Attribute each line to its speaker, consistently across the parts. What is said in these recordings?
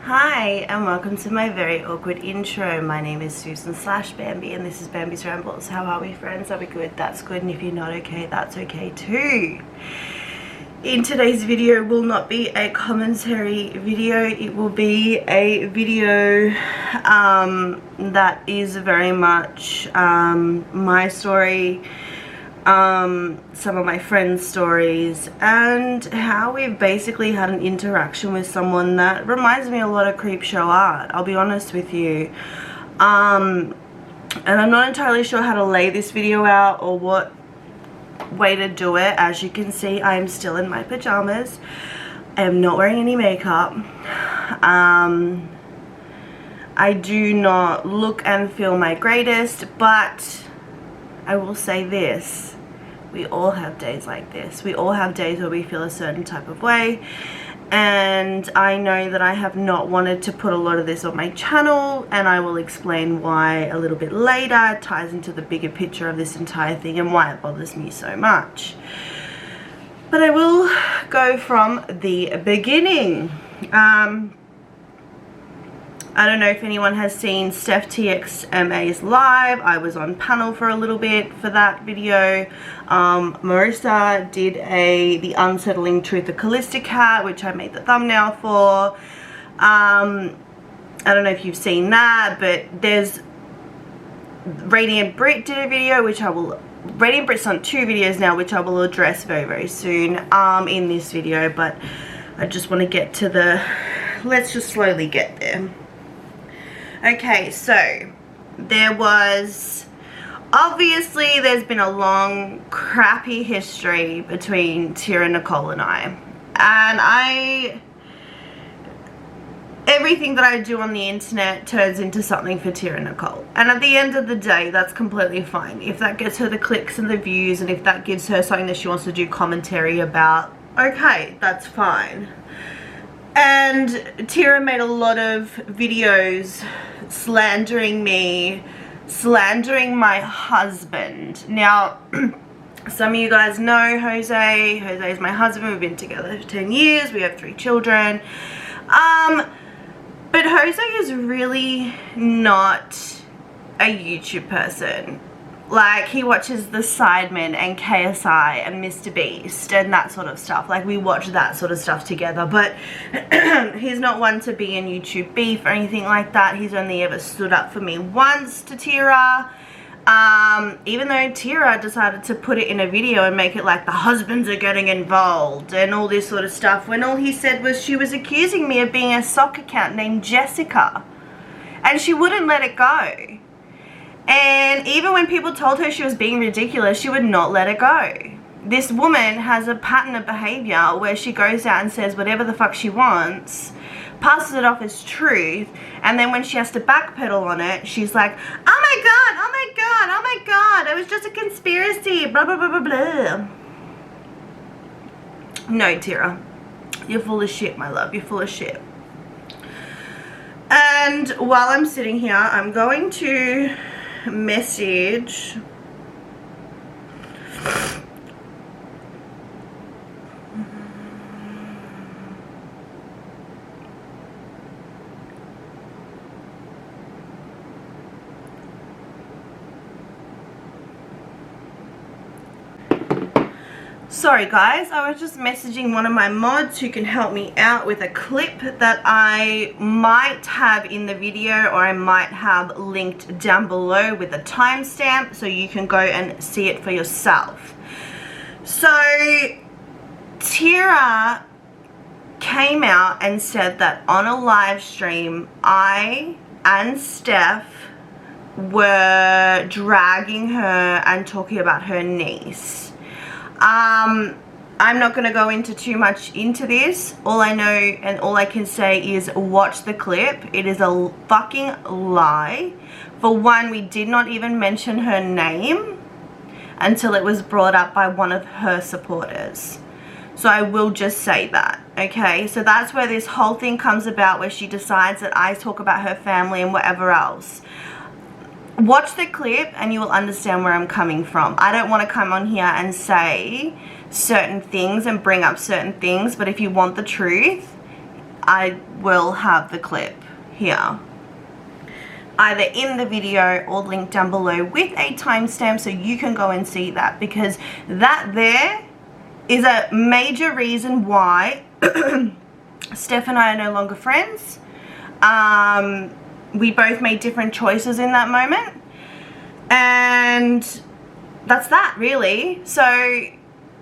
Speaker 1: Hi and welcome to my very awkward intro. My name is Susan/Bambi and this is Bambi's Rambles. How are we, friends? Are we good? That's good. And if you're not okay, that's okay too. In today's video will not be a commentary video. It will be a video that is very much my story, some of my friends' stories, and how we've basically had an interaction with someone that reminds me a lot of Creepshow art. I'll be honest with you. And I'm not entirely sure how to lay this video out or what way to do it. As you can see, I am still in my pajamas. I am not wearing any makeup. I do not look and feel my greatest, but I will say this: we all have days like this. We all have days where we feel a certain type of way, and I know that I have not wanted to put a lot of this on my channel, and I will explain why a little bit later. It ties into the bigger picture of this entire thing and why it bothers me so much. But I will go from the beginning. I don't know if anyone has seen stephtxma's live. I was on panel for a little bit for that video. Marissa did the unsettling truth of Calista Cat, which I made the thumbnail for. I don't know if you've seen that, but there's Radiant Brit did a video, which I will, Radiant Brit's on 2 videos now, which I will address very, very soon in this video. But I just want to get to the, let's just slowly get there. Okay, so there was, obviously there's been a long crappy history between Tyra Nicole and I. And everything that I do on the internet turns into something for Tyra Nicole. And at the end of the day, that's completely fine. If that gets her the clicks and the views, and if that gives her something that she wants to do commentary about, okay, that's fine. And Tyra made a lot of videos slandering me, slandering my husband. Now, some of you guys know Jose. Jose is my husband. We've been together for 10 years. We have 3 children. But Jose is really not a YouTube person. Like, he watches The Sidemen and KSI and Mr. Beast and that sort of stuff. Like, we watch that sort of stuff together. But he's not one to be in YouTube beef or anything like that. He's only ever stood up for me once to Tyra. Even though Tyra decided to put it in a video and make it like the husbands are getting involved and all this sort of stuff, when all he said was she was accusing me of being a sock account named Jessica. And she wouldn't let it go. And even when people told her she was being ridiculous, she would not let it go. This woman has a pattern of behavior where she goes out and says whatever the fuck she wants, passes it off as truth, and then when she has to backpedal on it, she's like, oh my god, oh my god, oh my god, it was just a conspiracy, blah blah blah blah blah. No, Tyra, you're full of shit, my love, you're full of shit. And while I'm sitting here, I'm going to message sorry guys, I was just messaging one of my mods who can help me out with a clip that I might have in the video, or I might have linked down below with a timestamp so you can go and see it for yourself. So Tyra came out and said that on a live stream I and Steph were dragging her and talking about her niece. I'm not going to go into too much into this. All I know and all I can say is watch the clip. It is a fucking lie. For one, we did not even mention her name until it was brought up by one of her supporters. So I will just say that, okay? So that's where this whole thing comes about, where she decides that I talk about her family and whatever else. Watch the clip and you will understand where I'm coming from. I don't want to come on here and say certain things and bring up certain things, but if you want the truth, I will have the clip here, either in the video or linked down below with a timestamp so you can go and see that, because that there is a major reason why Steph and I are no longer friends. We both made different choices in that moment, and that's that really. So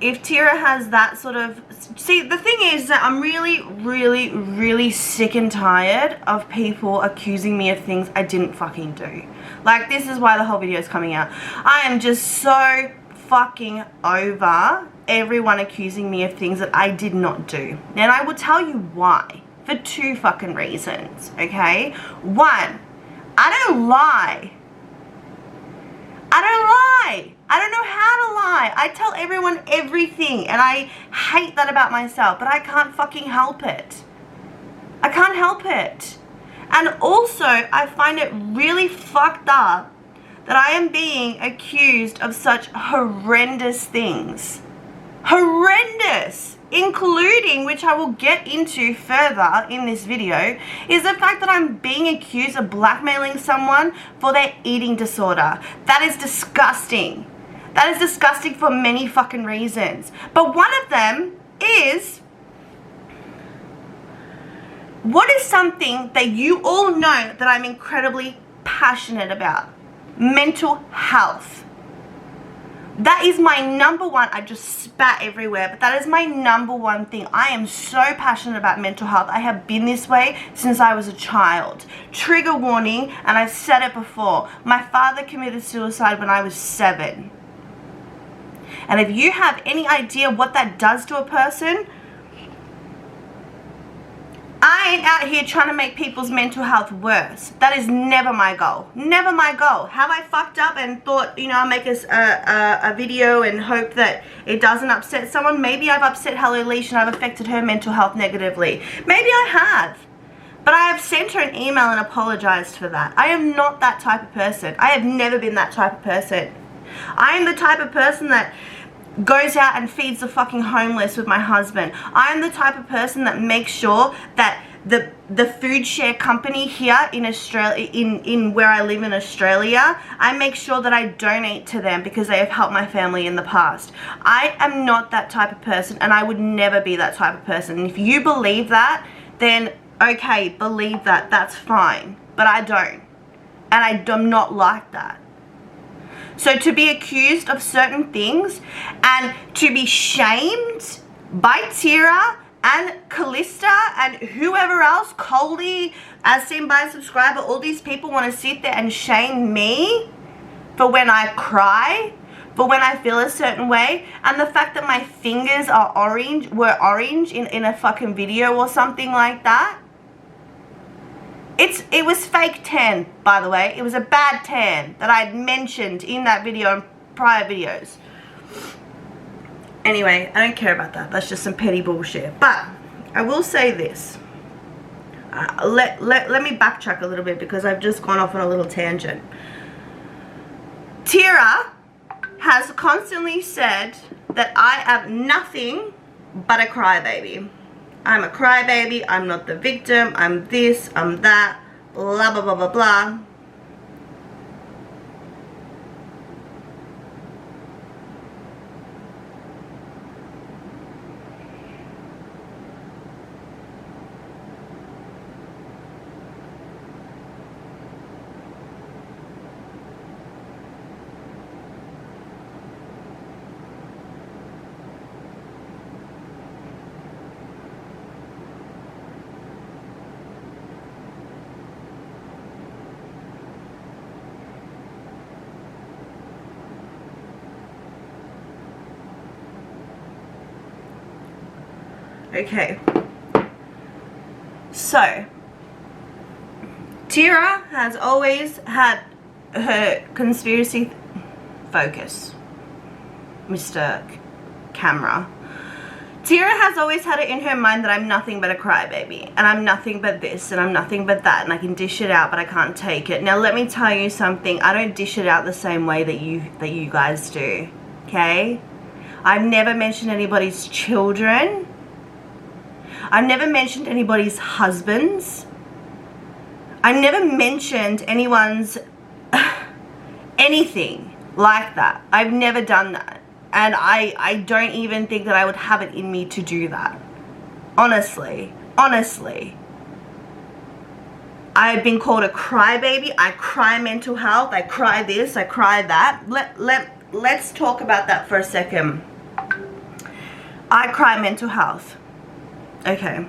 Speaker 1: if Tira has that sort of, see, the thing is that I'm really sick and tired of people accusing me of things I didn't fucking do. Like, this is why the whole video is coming out. I am just so fucking over everyone accusing me of things that I did not do. And I will tell you why, for two fucking reasons, okay? One, I don't lie. I don't know how to lie. I tell everyone everything, and I hate that about myself, but I can't fucking help it. I can't help it. And also, I find it really fucked up that I am being accused of such horrendous things. Horrendous! Including, which I will get into further in this video, is the fact that I'm being accused of blackmailing someone for their eating disorder. That is disgusting. That is disgusting for many fucking reasons. But one of them is, what is something that you all know that I'm incredibly passionate about? Mental health. That is my number one. I just spat everywhere, but that is my number one thing. I am so passionate about mental health. I have been this way since I was a child. Trigger warning, and I've said it before. My father committed suicide when I was 7. And if you have any idea what that does to a person, I ain't out here trying to make people's mental health worse. That is never my goal. Never my goal. Have I fucked up and thought, you know, I'll make a video and hope that it doesn't upset someone? Maybe I've upset Hello Leash and I've affected her mental health negatively. Maybe I have. But I have sent her an email and apologized for that. I am not that type of person. I have never been that type of person. I am the type of person that goes out and feeds the fucking homeless with my husband. I am the type of person that makes sure that the food share company here in Australia, in where I live in Australia, I make sure that I donate to them because they have helped my family in the past. I am not that type of person, and I would never be that type of person. And if you believe that, then okay, believe that, that's fine. But I don't. And I'm not like that. So to be accused of certain things and to be shamed by Tira and Calista and whoever else, Coley, as seen by a subscriber, all these people want to sit there and shame me for when I cry, for when I feel a certain way, and the fact that my fingers are were orange in a fucking video or something like that. It was fake tan, by the way. It was a bad tan that I had mentioned in that video and prior videos. Anyway, I don't care about that. That's just some petty bullshit. But I will say this. Let me backtrack a little bit because I've just gone off on a little tangent. Tira has constantly said that I am nothing but a crybaby. I'm a crybaby, I'm not the victim, I'm this, I'm that, blah, blah, blah, blah, blah. Okay, so Tira has always had her conspiracy focus, Mr. Camera. Tira has always had it in her mind that I'm nothing but a crybaby, and I'm nothing but this, and I'm nothing but that, and I can dish it out, but I can't take it. Now, let me tell you something. I don't dish it out the same way that you guys do, okay? I've never mentioned anybody's children. I've never mentioned anybody's husbands. I never mentioned anyone's anything like that. I've never done that. And I don't even think that I would have it in me to do that. Honestly. Honestly. I've been called a crybaby. I cry mental health. I cry this. I cry that. Let's talk about that for a second. I cry mental health. Okay.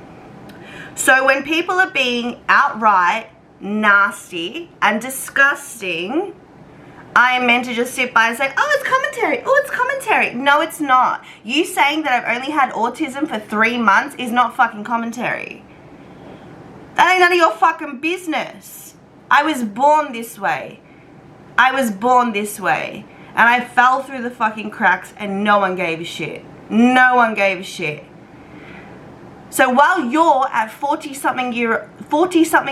Speaker 1: So when people are being outright nasty and disgusting, I am meant to just sit by and say, oh, it's commentary. Oh, it's commentary. No, it's not. You saying that I've only had autism for 3 months is not fucking commentary. That ain't none of your fucking business. I was born this way. I was born this way. And I fell through the fucking cracks and no one gave a shit. No one gave a shit. So while you're at 40-something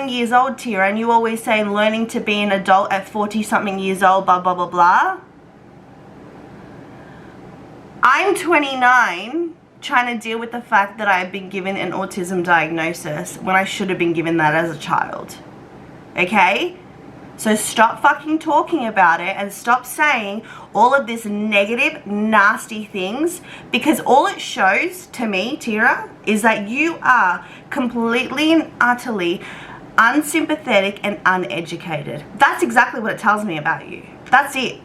Speaker 1: years old, Tira, and you always say learning to be an adult at 40-something years old, blah, blah, blah, blah. I'm 29, trying to deal with the fact that I've been given an autism diagnosis when I should have been given that as a child. Okay? So stop fucking talking about it and stop saying all of this negative, nasty things, because all it shows to me, Tira, is that you are completely and utterly unsympathetic and uneducated. That's exactly what it tells me about you. That's it.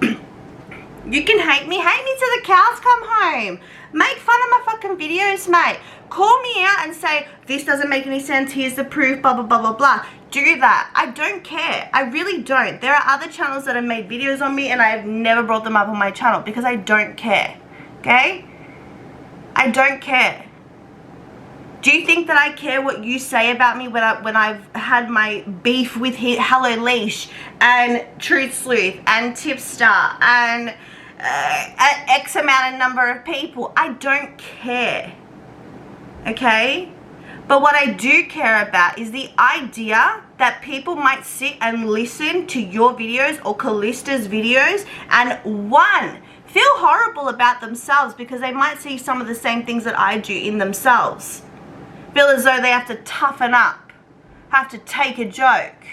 Speaker 1: You can hate me till the cows come home. Make fun of my fucking videos, mate. Call me out and say, this doesn't make any sense, here's the proof, blah, blah, blah, blah, blah. Do that. I don't care. I really don't. There are other channels that have made videos on me and I have never brought them up on my channel because I don't care. Okay? I don't care. Do you think that I care what you say about me when I've had my beef with Hello Leash and Truth Sleuth and Tipstar and X amount of number of people? I don't care. Okay? But what I do care about is the idea that people might sit and listen to your videos or Calista's videos and one, feel horrible about themselves because they might see some of the same things that I do in themselves. Feel as though they have to toughen up, have to take a joke.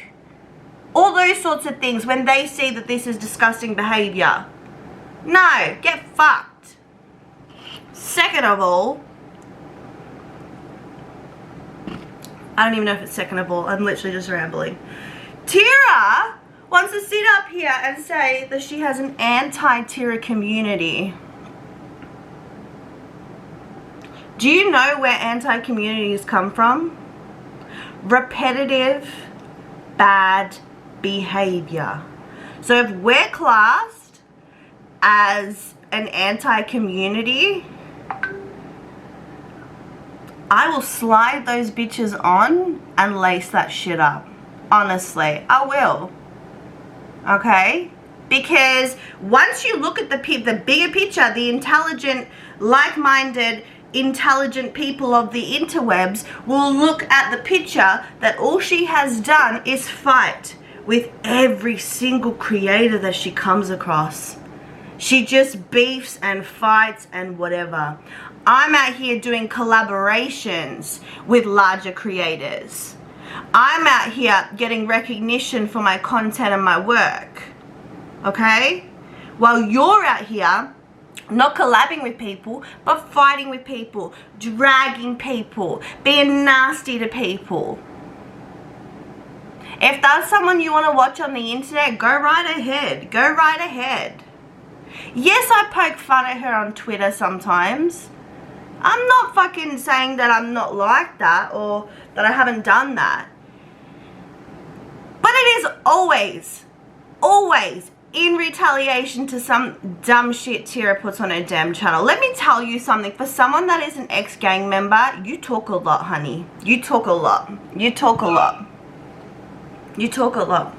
Speaker 1: All those sorts of things when they see that this is disgusting behavior. No, get fucked. Second of all, I don't even know if it's second of all. I'm literally just rambling. Tira wants to sit up here and say that she has an anti-Tira community. Do you know where anti-communities come from? Repetitive, bad behavior. So if we're classed as an anti-community, I will slide those bitches on and lace that shit up. Honestly, I will. Okay? Because once you look at the bigger picture, the intelligent, like-minded, intelligent people of the interwebs will look at the picture that all she has done is fight with every single creator that she comes across. She just beefs and fights and whatever. I'm out here doing collaborations with larger creators. I'm out here getting recognition for my content and my work. Okay? While you're out here not collabing with people, but fighting with people, dragging people, being nasty to people. If that's someone you want to watch on the internet, go right ahead. Go right ahead. Yes, I poke fun at her on Twitter sometimes. I'm not fucking saying that I'm not like that or that I haven't done that. But it is always, always in retaliation to some dumb shit Tira puts on her damn channel. Let me tell you something. For someone that is an ex-gang member, you talk a lot, honey. You talk a lot. You talk a lot. You talk a lot.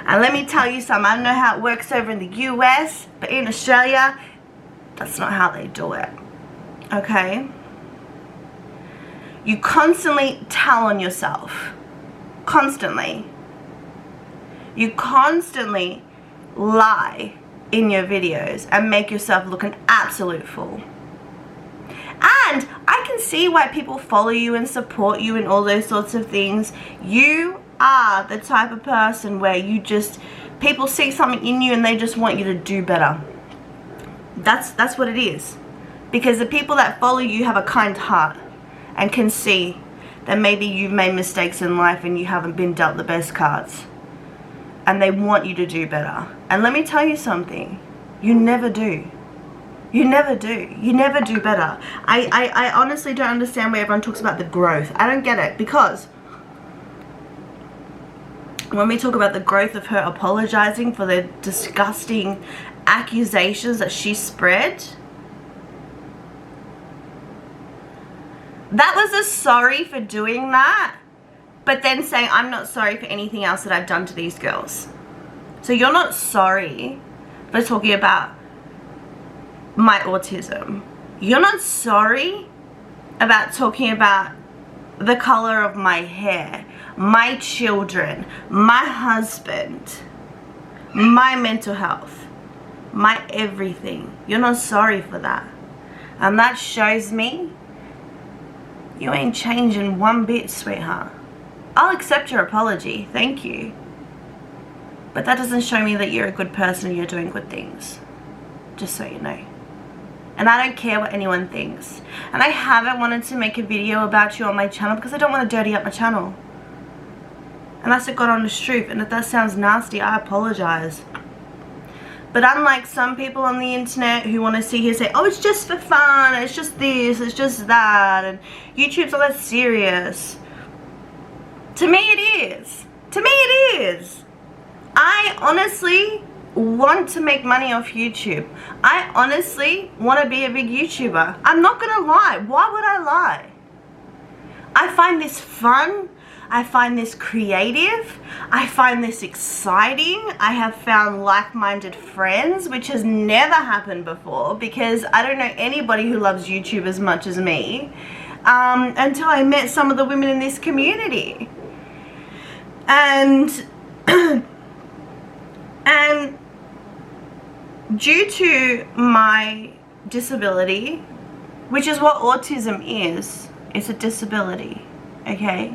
Speaker 1: And let me tell you something. I don't know how it works over in the US, but in Australia, that's not how they do it. Okay? You constantly tell on yourself. Constantly. You constantly lie in your videos and make yourself look an absolute fool. And I can see why people follow you and support you and all those sorts of things. You are the type of person where you just, people see something in you and they just want you to do better. That's what it is. Because the people that follow you have a kind heart and can see that maybe you've made mistakes in life and you haven't been dealt the best cards. And they want you to do better. And let me tell you something. You never do. You never do. You never do better. I honestly don't understand why everyone talks about the growth. I don't get it, because when we talk about the growth of her apologizing for the disgusting accusations that she spread, that was a sorry for doing that, but then saying, I'm not sorry for anything else that I've done to these girls. So you're not sorry for talking about my autism. You're not sorry about talking about the color of my hair, my children, my husband, my mental health, my everything. You're not sorry for that. And that shows me you ain't changing one bit, sweetheart. I'll accept your apology, thank you. But that doesn't show me that you're a good person and you're doing good things. Just so you know. And I don't care what anyone thinks. And I haven't wanted to make a video about you on my channel because I don't want to dirty up my channel. And that's what got on the truth. And if that sounds nasty, I apologize. But unlike some people on the internet who want to see here say, oh, it's just for fun, it's just this, it's just that, and YouTube's all that serious. To me it is. To me it is. I honestly want to make money off YouTube. I honestly want to be a big YouTuber. I'm not gonna lie. Why would I lie? I find this fun. I find this creative. I find this exciting. I have found like-minded friends, which has never happened before because I don't know anybody who loves YouTube as much as me until I met some of the women in this community. And and due to my disability, which is what autism is, it's a disability, okay?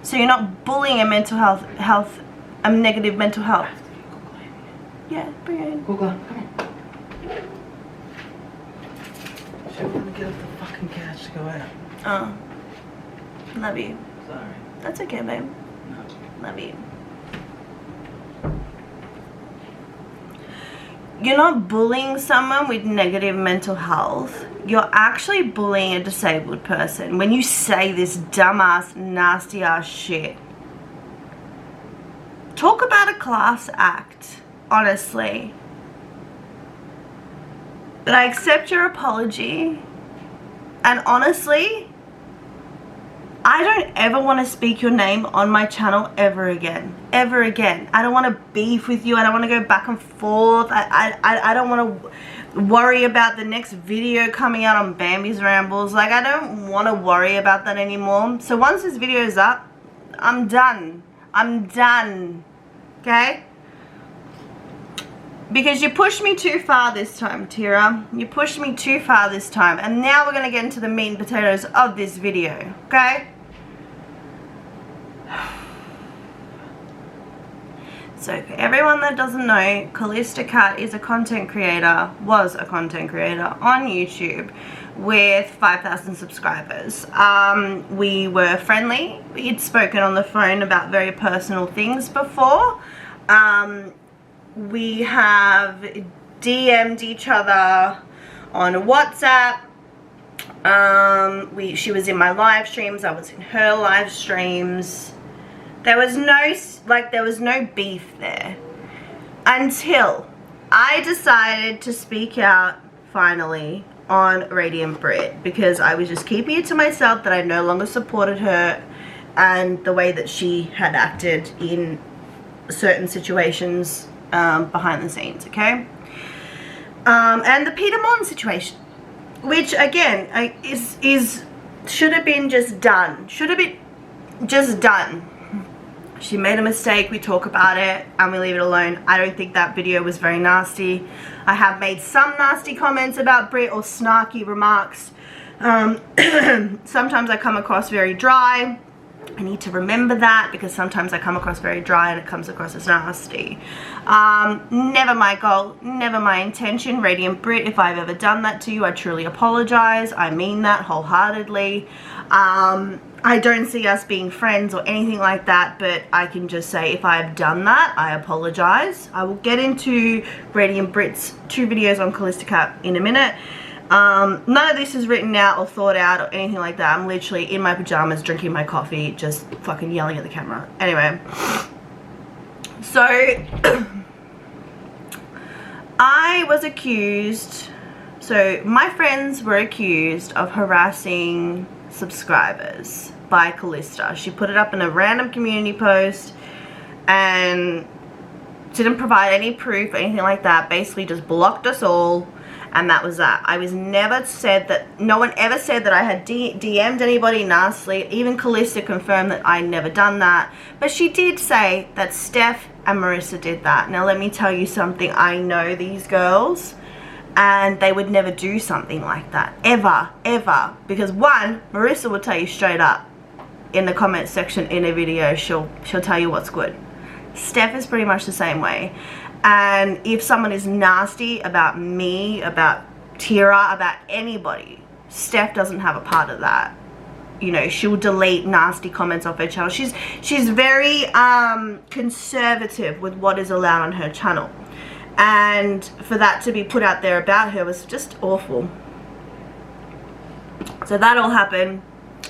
Speaker 1: So you're not bullying a mental health, negative mental health. Yeah, bring it in.
Speaker 2: Google, come on. She want to get up the fucking couch to go out.
Speaker 1: Oh, love you.
Speaker 2: Sorry.
Speaker 1: That's okay, babe.
Speaker 2: No.
Speaker 1: Love you. You're not bullying someone with negative mental health. You're actually bullying a disabled person when you say this dumbass, nasty ass shit. Talk about a class act, honestly. But I accept your apology. And honestly, I don't ever want to speak your name on my channel ever again. Ever again. I don't want to beef with you. I don't want to go back and forth. I don't want to worry about the next video coming out on Bambi's Rambles. Like, I don't want to worry about that anymore. So once this video is up, I'm done. I'm done. Okay? Because you pushed me too far this time, Tira. You pushed me too far this time. And now we're going to get into the meat and potatoes of this video. Okay? So for everyone that doesn't know, Calista Cat is a content creator, was a content creator on YouTube with 5,000 subscribers. We were friendly. We'd spoken on the phone about very personal things before. We have DM'd each other on WhatsApp. She was in my live streams, I was in her live streams. There was no beef there until I decided to speak out finally on Radiant Brit, because I was just keeping it to myself that I no longer supported her and the way that she had acted in certain situations behind the scenes, okay? And the Peter Mon situation, which again should have been just done. Should have been just done. She made a mistake, we talk about it, and we leave it alone. I don't think that video was very nasty. I have made some nasty comments about Brit, or snarky remarks, Sometimes I come across very dry. I need to remember that, because sometimes I come across very dry and it comes across as nasty. Never my goal, never my intention. Radiant Brit, if I've ever done that to you, I truly apologize. I mean that wholeheartedly. I don't see us being friends or anything like that, but I can just say if I've done that, I apologize. I will get into Radiant Brit's 2 videos on Calista Cat in a minute. None of this is written out or thought out or anything like that. I'm literally in my pajamas drinking my coffee, just fucking yelling at the camera. Anyway, so I was accused, so my friends were accused of harassing subscribers by Calista. She put it up in a random community post and didn't provide any proof or anything like that. Basically just blocked us all. And that was that. I was never said that, no one ever said that I had DM'd anybody nastily. Even Calista confirmed that I'd never done that. But she did say that Steph and Marissa did that. Now let me tell you something. I know these girls and they would never do something like that. Ever, ever. Because one, Marissa will tell you straight up in the comment section in a video, she'll tell you what's good. Steph is pretty much the same way. And if someone is nasty about me, about Tira, about anybody, Steph doesn't have a part of that. You know, she'll delete nasty comments off her channel. She's very conservative with what is allowed on her channel. And for that to be put out there about her was just awful. So that all happened.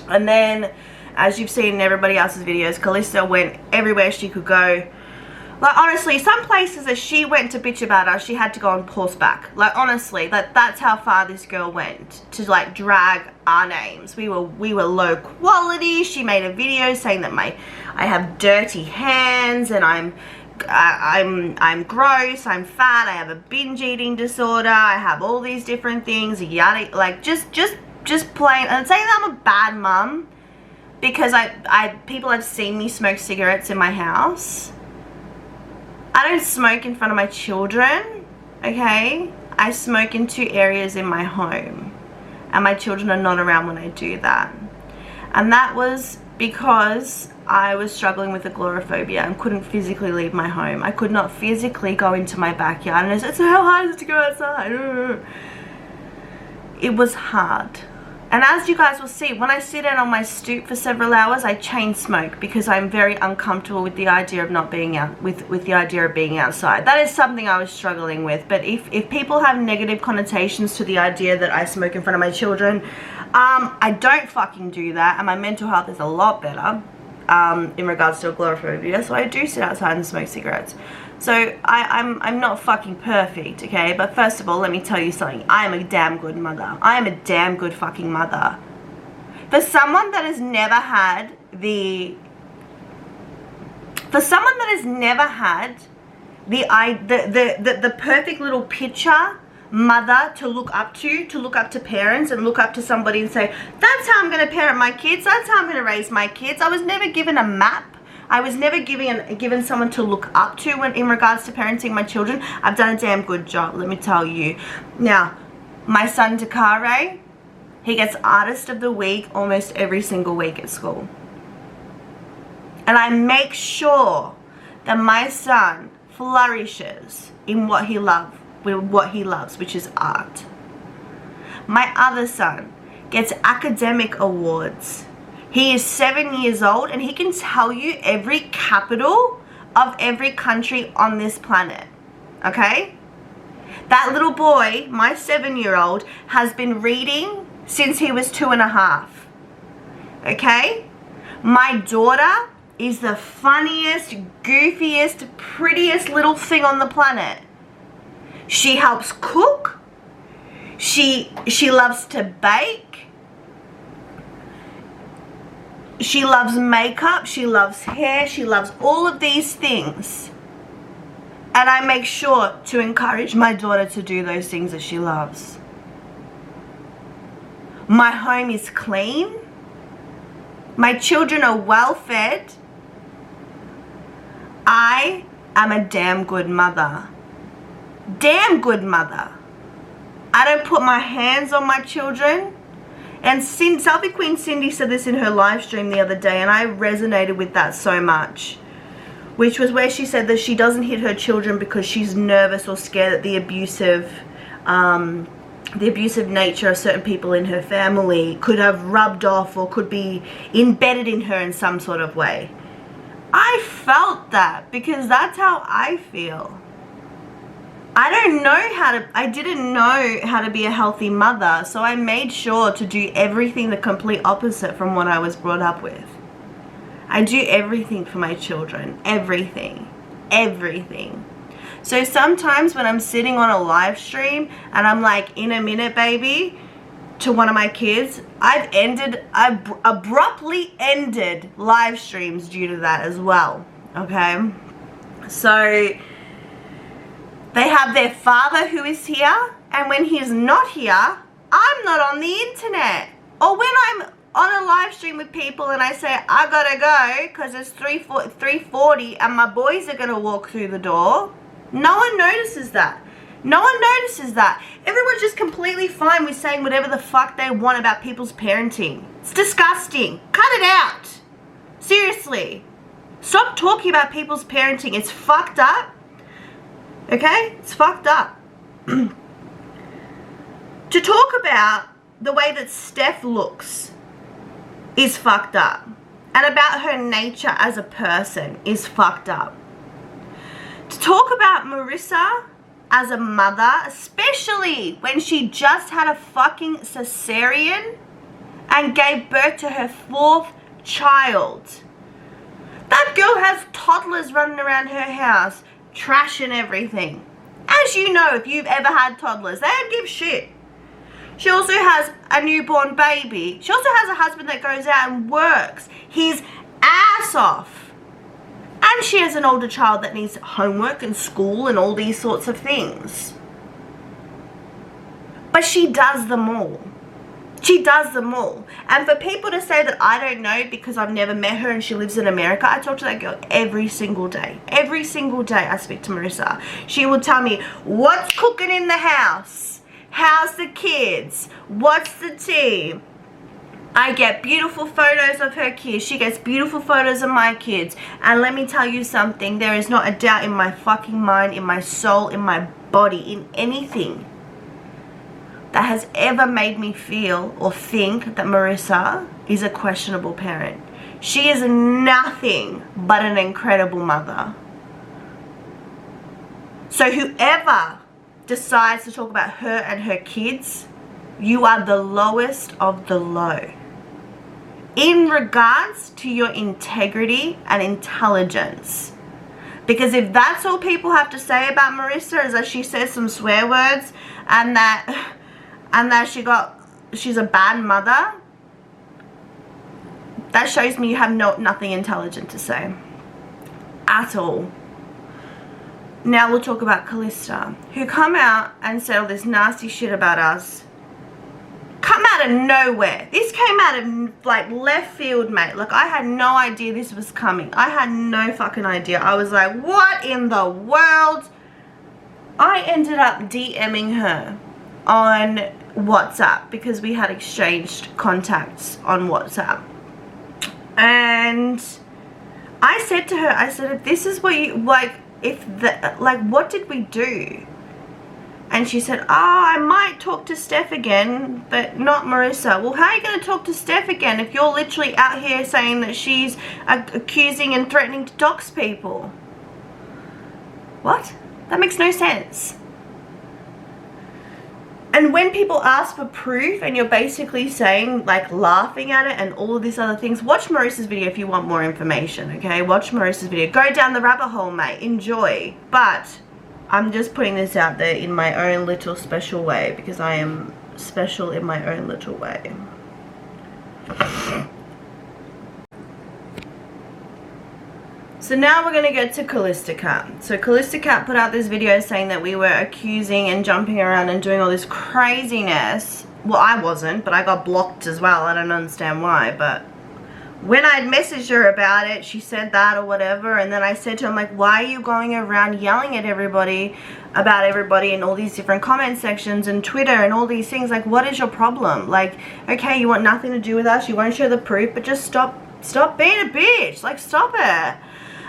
Speaker 1: And then, as you've seen in everybody else's videos, Calista went everywhere she could go. Like, honestly, some places that she went to bitch about us, she had to go on horseback. Like, honestly, that's how far this girl went to, like, drag our names. We were low quality. She made a video saying that I have dirty hands and I'm gross, I'm fat, I have a binge eating disorder, I have all these different things, yada, like, just plain, and saying that I'm a bad mum because people have seen me smoke cigarettes in my house. I don't smoke in front of my children, okay? I smoke in 2 areas in my home. And my children are not around when I do that. And that was because I was struggling with agoraphobia and couldn't physically leave my home. I could not physically go into my backyard. And I said, so how hard is it to go outside? It was hard. And as you guys will see, when I sit down on my stoop for several hours, I chain smoke because I'm very uncomfortable with the idea of not being out, with the idea of being outside. That is something I was struggling with. But if people have negative connotations to the idea that I smoke in front of my children, I don't fucking do that. And my mental health is a lot better in regards to agoraphobia. So I do sit outside and smoke cigarettes. So I'm not fucking perfect, okay? But first of all, let me tell you something. I am a damn good mother. I am a damn good fucking mother. For someone that has never had the perfect little picture mother to look up to parents and look up to somebody and say, that's how I'm going to parent my kids, that's how I'm going to raise my kids. I was never given a map. I was never given someone to look up to in regards to parenting my children. I've done a damn good job, let me tell you. Now, my son Takare, he gets Artist of the Week almost every single week at school. And I make sure that my son flourishes in what he loves, which is art. My other son gets academic awards. He is 7 years old and he can tell you every capital of every country on this planet, okay? That little boy, my 7-year-old, has been reading since he was 2.5, okay? My daughter is the funniest, goofiest, prettiest little thing on the planet. She helps cook. She loves to bake. She loves makeup, she loves hair, she loves all of these things. And I make sure to encourage my daughter to do those things that she loves. My home is clean. My children are well fed. I am a damn good mother. Damn good mother. I don't put my hands on my children. And Selfie Queen Cindy said this in her live stream the other day, and I resonated with that so much. Which was where she said that she doesn't hit her children because she's nervous or scared that the abusive nature of certain people in her family could have rubbed off or could be embedded in her in some sort of way. I felt that because that's how I feel. I didn't know how to be a healthy mother, so I made sure to do everything the complete opposite from what I was brought up with. I do everything for my children. Everything. Everything. So sometimes when I'm sitting on a live stream and I'm like, in a minute, baby, to one of my kids, I've abruptly ended live streams due to that as well. Okay? So they have their father who is here, and when he's not here, I'm not on the internet. Or when I'm on a live stream with people and I say, I gotta go because it's 3:40 and my boys are gonna walk through the door, no one notices that. No one notices that. Everyone's just completely fine with saying whatever the fuck they want about people's parenting. It's disgusting. Cut it out. Seriously. Stop talking about people's parenting. It's fucked up. Okay? It's fucked up. To talk about the way that Steph looks is fucked up. And about her nature as a person is fucked up. To talk about Marissa as a mother, especially when she just had a fucking cesarean and gave birth to her 4th child. That girl has toddlers running around her house, trashing everything. As you know, if you've ever had toddlers, they don't give shit. She also has a newborn baby. She also has a husband that goes out and works his ass off. And she has an older child that needs homework and school and all these sorts of things. But she does them all. She does them all. And for people to say that I don't know because I've never met her and she lives in America, I talk to that girl every single day. Every single day I speak to Marissa. She will tell me what's cooking in the house. How's the kids? What's the tea? I get beautiful photos of her kids. She gets beautiful photos of my kids. And let me tell you something. There is not a doubt in my fucking mind, in my soul, in my body, in anything that has ever made me feel or think that Marissa is a questionable parent. She is nothing but an incredible mother. So whoever decides to talk about her and her kids, you are the lowest of the low in regards to your integrity and intelligence. Because if that's all people have to say about Marissa is that she says some swear words and that she's a bad mother, that shows me you have nothing intelligent to say at all. Now we'll talk about Calista, who come out and said all this nasty shit about us. Come out of nowhere. This came out of like left field, mate. Like I had no idea this was coming. I had no fucking idea. I was like, what in the world? I ended up DMing her on WhatsApp because we had exchanged contacts on WhatsApp. And I said to her, I said, if this is what you like, what did we do? And she said, oh, I might talk to Steph again, but not Marissa. Well, how are you going to talk to Steph again if you're literally out here saying that she's accusing and threatening to dox people? What? That makes no sense. And when people ask for proof and you're basically saying, like, laughing at it and all of these other things, watch Marissa's video if you want more information, okay? Watch Marissa's video. Go down the rabbit hole, mate. Enjoy. But I'm just putting this out there in my own little special way because I am special in my own little way. So now we're going to get to Calista Cat. So Calista Cat put out this video saying that we were accusing and jumping around and doing all this craziness. Well, I wasn't, but I got blocked as well. I don't understand why, but when I'd messaged her about it, she said that or whatever, and then I said to her, I'm like, why are you going around yelling at everybody about everybody in all these different comment sections and Twitter and all these things? Like, what is your problem? Like, okay, you want nothing to do with us, you won't show the proof, but just stop being a bitch. Like, stop it.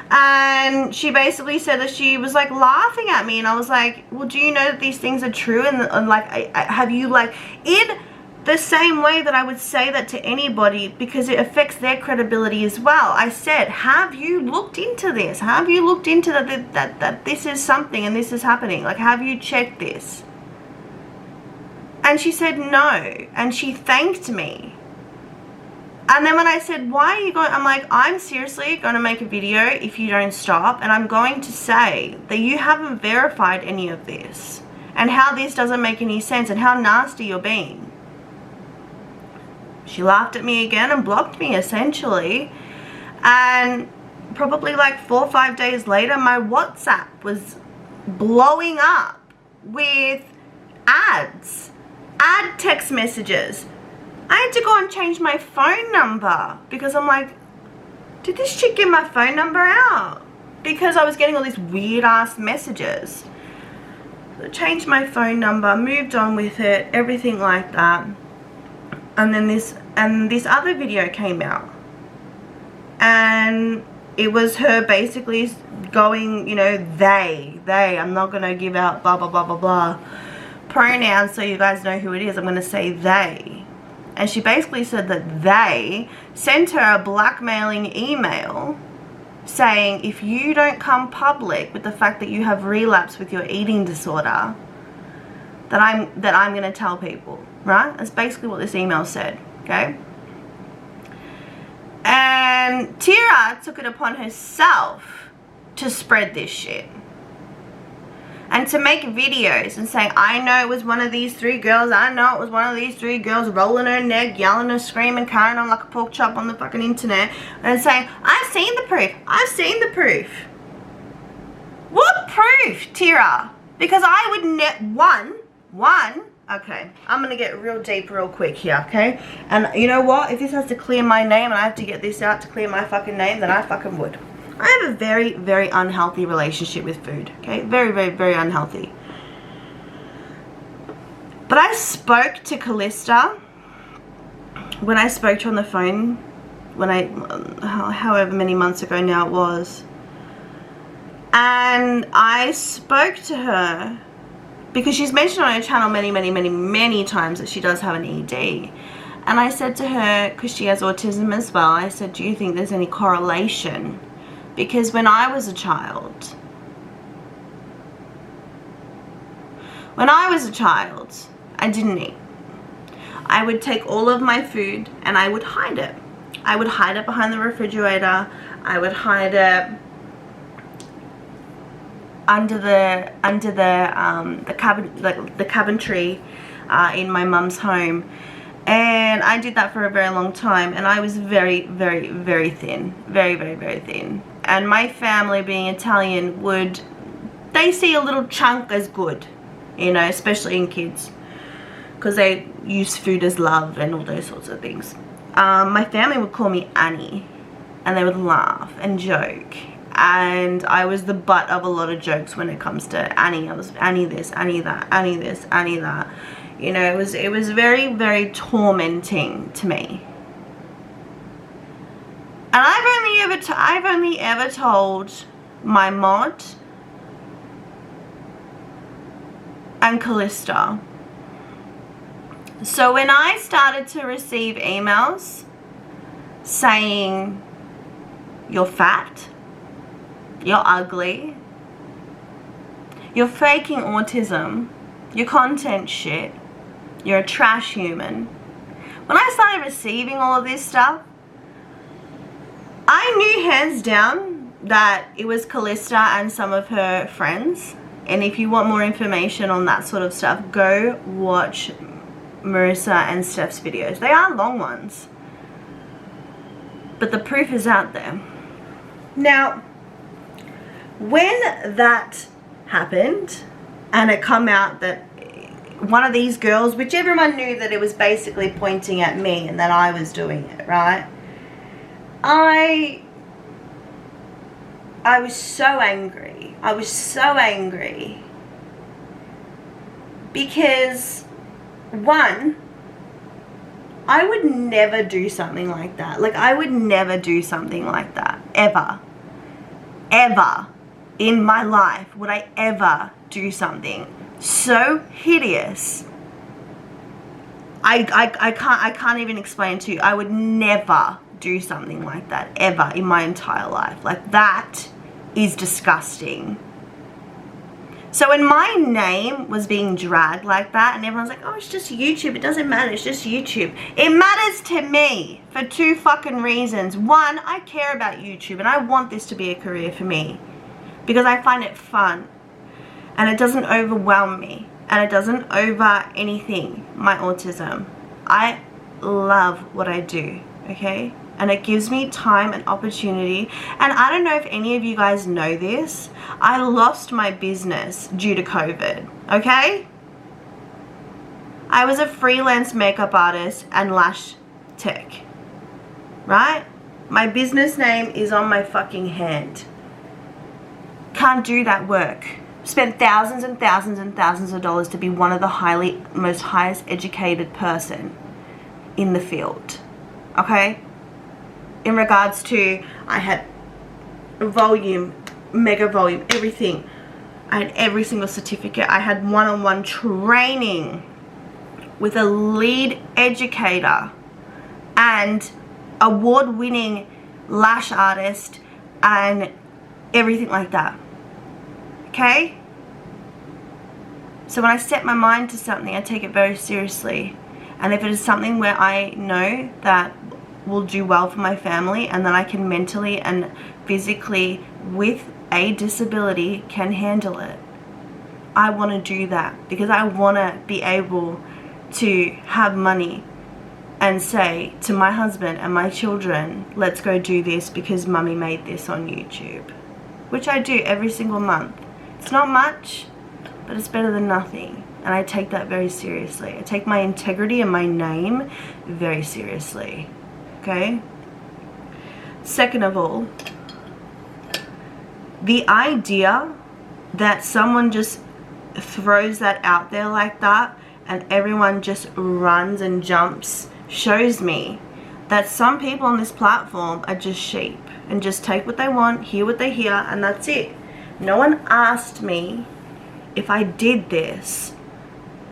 Speaker 1: And she basically said that she was like laughing at me, and I was like, well, do you know that these things are true? And like, have you, like, in the same way that I would say that to anybody, because it affects their credibility as well. I said, have you looked into this? Have you looked into that this is something and this is happening? Like, have you checked this? And she said no, and she thanked me. And then when I said, why are you going, I'm like, I'm seriously going to make a video if you don't stop, and I'm going to say that you haven't verified any of this, and how this doesn't make any sense, and how nasty you're being. She laughed at me again and blocked me, essentially. And probably like 4 or 5 days later, my WhatsApp was blowing up with ads, ad text messages. I had to go and change my phone number, because I'm like, did this chick get my phone number out? Because I was getting all these weird ass messages. So I changed my phone number, moved on with it, everything like that. And then this other video came out, and it was her basically going, you know, they, I'm not going to give out blah blah blah blah blah pronouns so you guys know who it is. I'm going to say they. And she basically said that they sent her a blackmailing email saying, if you don't come public with the fact that you have relapsed with your eating disorder, that I'm going to tell people. Right? That's basically what this email said, okay? And Tira took it upon herself to spread this shit. And to make videos and saying, I know it was one of these 3 girls, I know it was one of these 3 girls, rolling her neck, yelling and screaming, carrying on like a pork chop on the fucking internet, and saying, I've seen the proof, I've seen the proof. What proof, Tira? Because I would one, okay, I'm going to get real deep real quick here, okay? And you know what? If this has to clear my name and I have to get this out to clear my fucking name, then I fucking would. I have a very, very unhealthy relationship with food, okay? Very, very, very unhealthy. But I spoke to Calista when I spoke to her on the phone, however many months ago now it was. And I spoke to her because she's mentioned on her channel many times that she does have an ED. And I said to her, because she has autism as well, I said, do you think there's any correlation? Because when I was a child, I didn't eat. I would take all of my food and I would hide it. I would hide it behind the refrigerator. I would hide it under the cabinetry in my mum's home. And I did that for a very long time, and I was very, very, very thin. Very, very, very thin. And my family, being Italian, they see a little chunk as good, you know, especially in kids, because they use food as love and all those sorts of things. My family would call me Annie, and they would laugh and joke. And I was the butt of a lot of jokes when it comes to Annie. I was Annie this, Annie that, Annie this, Annie that. You know, it was very, very tormenting to me. And I've only ever told my mod and Calista. So when I started to receive emails saying, you're fat, you're ugly, you're faking autism, your content shit, you're a trash human. When I started receiving all of this stuff, I knew hands down that it was Calista and some of her friends. And if you want more information on that sort of stuff, go watch Marissa and Steph's videos. They are long ones, but the proof is out there. Now, when that happened and it come out that one of these girls, which everyone knew that it was basically pointing at me and that I was doing it, right? I was so angry. I was so angry because, one, I would never do something like that. Like, I would never do something like that. Ever. Ever. In my life would I ever do something so hideous. I can't even explain to you. I would never do something like that ever in my entire life. Like, that is disgusting. So when my name was being dragged like that, and everyone's like, oh, it's just YouTube, it doesn't matter, it's just YouTube. It matters to me for two fucking reasons. One, I care about YouTube and I want this to be a career for me because I find it fun and it doesn't overwhelm me and it doesn't over anything, my autism. I love what I do, okay? And it gives me time and opportunity. And I don't know if any of you guys know this, I lost my business due to COVID, okay? I was a freelance makeup artist and lash tech, right? My business name is on my fucking hand. Can't do that work. Spent thousands and thousands and thousands of dollars to be one of the most highest educated person in the field, okay? In regards to, I had volume, mega volume, everything. I had every single certificate. I had one-on-one training with a lead educator and award-winning lash artist and everything like that. Okay? So when I set my mind to something, I take it very seriously. And if it is something where I know that will do well for my family and that I can mentally and physically with a disability can handle it, I want to do that because I want to be able to have money and say to my husband and my children, let's go do this because mummy made this on YouTube, which I do every single month. It's not much, but it's better than nothing. And I take that very seriously. I take my integrity and my name very seriously. Okay? Second of all, the idea that someone just throws that out there like that and everyone just runs and jumps shows me that some people on this platform are just sheep and just take what they want, hear what they hear, and that's it. No one asked me if I did this.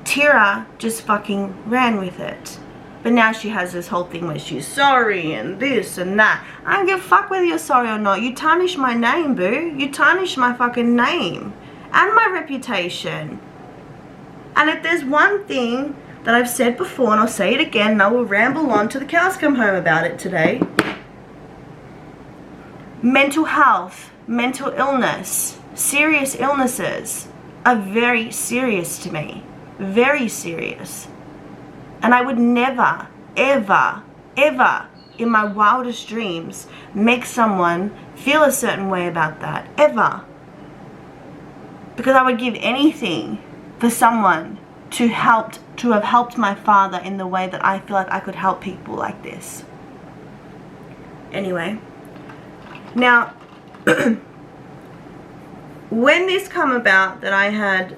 Speaker 1: Tira just fucking ran with it. But now she has this whole thing where she's sorry and this and that. I don't give a fuck whether you're sorry or not. You tarnish my name, boo. You tarnish my fucking name. And my reputation. And if there's one thing that I've said before, and I'll say it again, and I will ramble on till the cows come home about it today. Mental health, mental illness, serious illnesses are very serious to me. Very serious. And I would never, ever, ever in my wildest dreams make someone feel a certain way about that. Ever. Because I would give anything for someone to have helped my father in the way that I feel like I could help people like this. Anyway. Now, when this come about that I had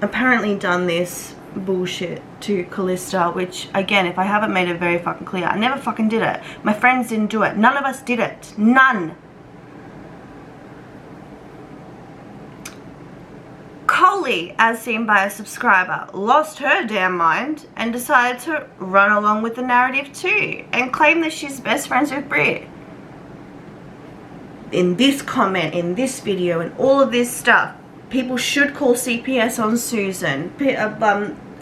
Speaker 1: apparently done this bullshit to Calista, which again, if I haven't made it very fucking clear, I never fucking did it. My friends didn't do it. None of us did it. None. Collie, as seen by a subscriber, lost her damn mind and decided to run along with the narrative too and claim that she's best friends with Brit. In this comment, in this video, and all of this stuff, people should call CPS on Susan.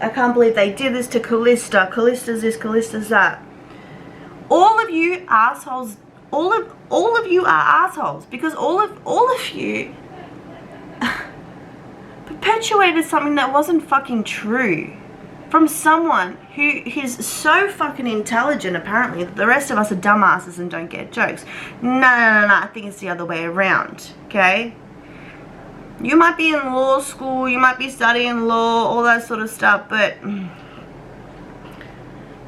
Speaker 1: I can't believe they did this to Calista. Calista's this, Calista's that. All of you assholes, all of you are assholes because all of you perpetuated something that wasn't fucking true from someone who is so fucking intelligent apparently that the rest of us are dumbasses and don't get jokes. No, I think it's the other way around, okay? You might be in law school, you might be studying law, all that sort of stuff, but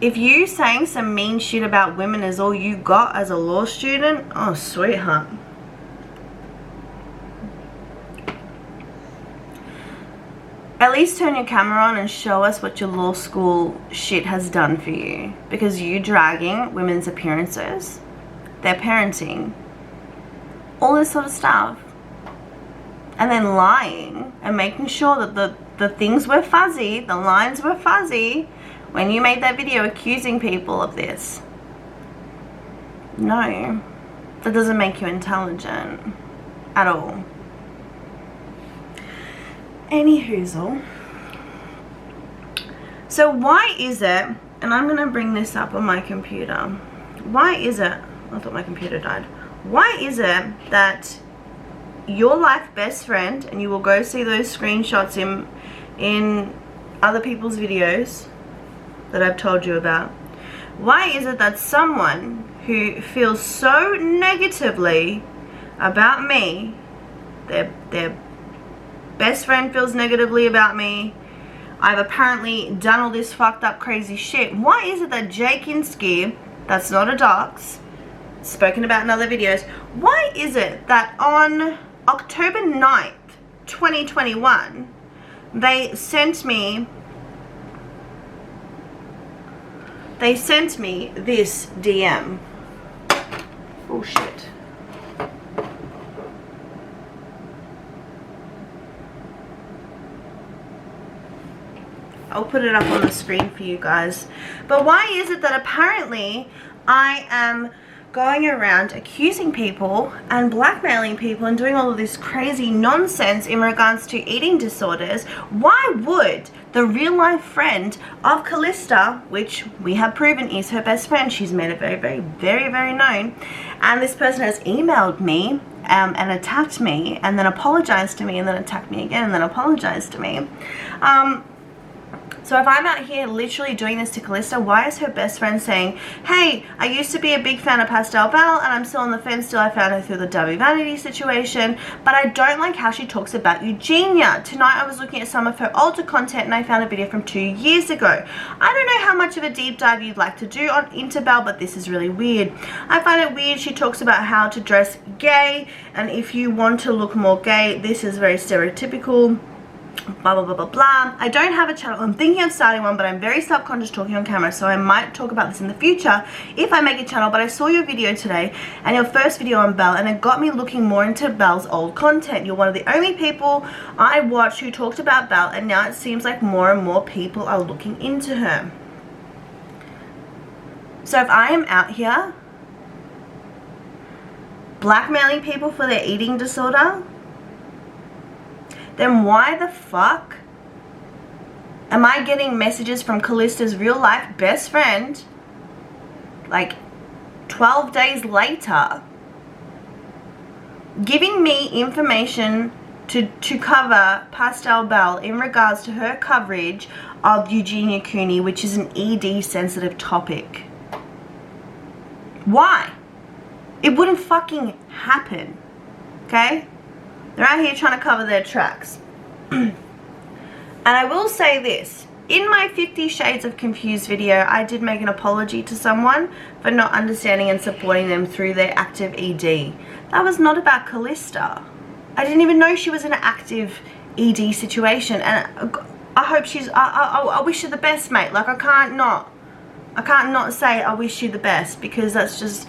Speaker 1: If you saying some mean shit about women is all you got as a law student, oh, sweetheart. At least turn your camera on and show us what your law school shit has done for you. Because you dragging women's appearances, their parenting, all this sort of stuff, and then lying and making sure that the things were fuzzy, the lines were fuzzy, when you made that video accusing people of this. No, that doesn't make you intelligent at all. Any hoozle. So why is it, and I'm gonna bring this up on my computer, why is it, I thought my computer died, why is it that your life best friend, and you will go see those screenshots in other people's videos that I've told you about, why is it that someone who feels so negatively about me, their best friend feels negatively about me, I've apparently done all this fucked up crazy shit, why is it that Jay Kinski, that's not a dox, spoken about in other videos, why is it that on October 9th 2021 they sent me this DM? Oh shit. I'll put it up on the screen for you guys. But why is it that apparently I am going around accusing people and blackmailing people and doing all of this crazy nonsense in regards to eating disorders? Why would the real life friend of Calista, which we have proven is her best friend, she's made it very known, and this person has emailed me and attacked me and then apologized to me and then attacked me again and then apologized to me. So if I'm out here literally doing this to Calista, why is her best friend saying, hey, I used to be a big fan of Pastel Belle and I'm still on the fence till I found her through the Debbie Vanity situation, but I don't like how she talks about Eugenia. Tonight I was looking at some of her older content and I found a video from 2 years ago. I don't know how much of a deep dive you'd like to do into Belle, but this is really weird. I find it weird she talks about how to dress gay, and if you want to look more gay, this is very stereotypical. Blah blah blah blah blah. I don't have a channel. I'm thinking of starting one, but I'm very self-conscious talking on camera, so I might talk about this in the future if I make a channel. But I saw your video today and your first video on Belle, and it got me looking more into Belle's old content. You're one of the only people I watch who talked about Belle, and now it seems like more and more people are looking into her. So if I am out here blackmailing people for their eating disorder, then why the fuck am I getting messages from Calista's real life best friend like 12 days later giving me information to cover Pastel Belle in regards to her coverage of Eugenia Cooney, which is an ED sensitive topic? Why? It wouldn't fucking happen, okay? They're out here trying to cover their tracks. And I will say this. In my 50 Shades of Confused video, I did make an apology to someone for not understanding and supporting them through their active ED. That was not about Calista. I didn't even know she was in an active ED situation. And I hope she's... I wish her the best, mate. Like, I can't not say I wish you the best, because that's just...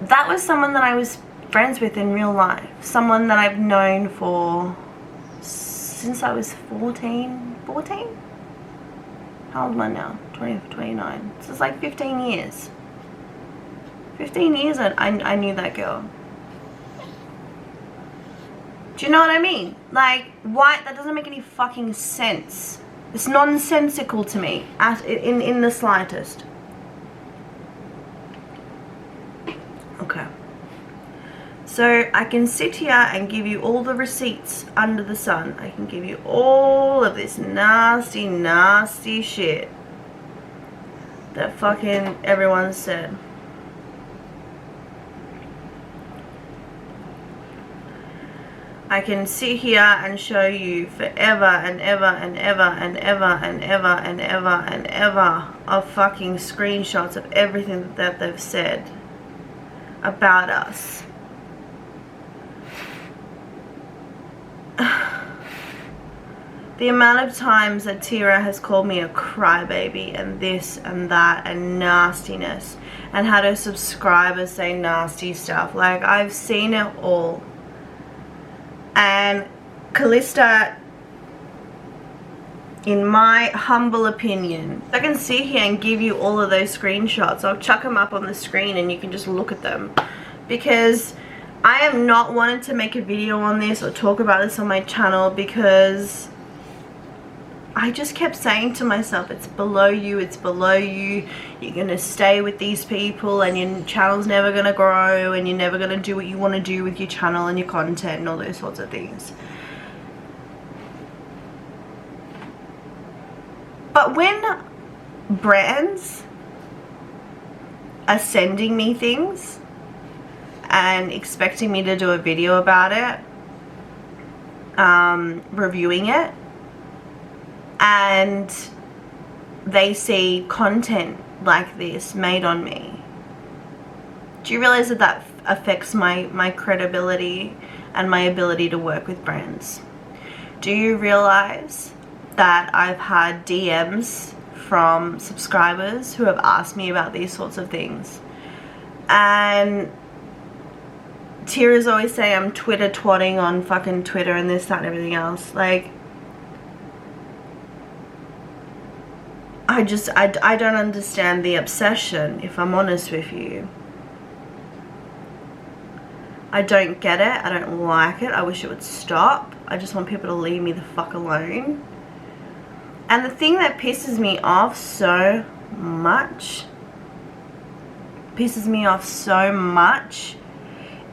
Speaker 1: That was someone that I was friends with in real life, someone that I've known for since I was 14? How old am I now? 29. So it's like 15 years. 15 years I knew that girl. Do you know what I mean? Like, why? That doesn't make any fucking sense. It's nonsensical to me in the slightest. Okay. So I can sit here and give you all the receipts under the sun. I can give you all of this nasty, nasty shit that fucking everyone said. I can sit here and show you forever and ever and ever and ever and ever and ever and ever of fucking screenshots of everything that they've said about us. The amount of times that Tira has called me a crybaby and this and that and nastiness, and had her subscribers say nasty stuff. Like, I've seen it all. And Calista, in my humble opinion, I can sit here and give you all of those screenshots. I'll chuck them up on the screen and you can just look at them. Because I am not wanting to make a video on this or talk about this on my channel, because I just kept saying to myself, it's below you, it's below you. You're going to stay with these people and your channel's never going to grow, and you're never going to do what you want to do with your channel and your content and all those sorts of things. But when brands are sending me things and expecting me to do a video about it, reviewing it, and they see content like this made on me, do you realize that that affects my credibility and my ability to work with brands? Do you realize that I've had DMs from subscribers who have asked me about these sorts of things? And Tira's always saying I'm Twitter twatting on fucking Twitter and this, that, and everything else. Like, I don't understand the obsession, if I'm honest with you. I don't get it. I don't like it. I wish it would stop. I just want people to leave me the fuck alone. And the thing that pisses me off so much,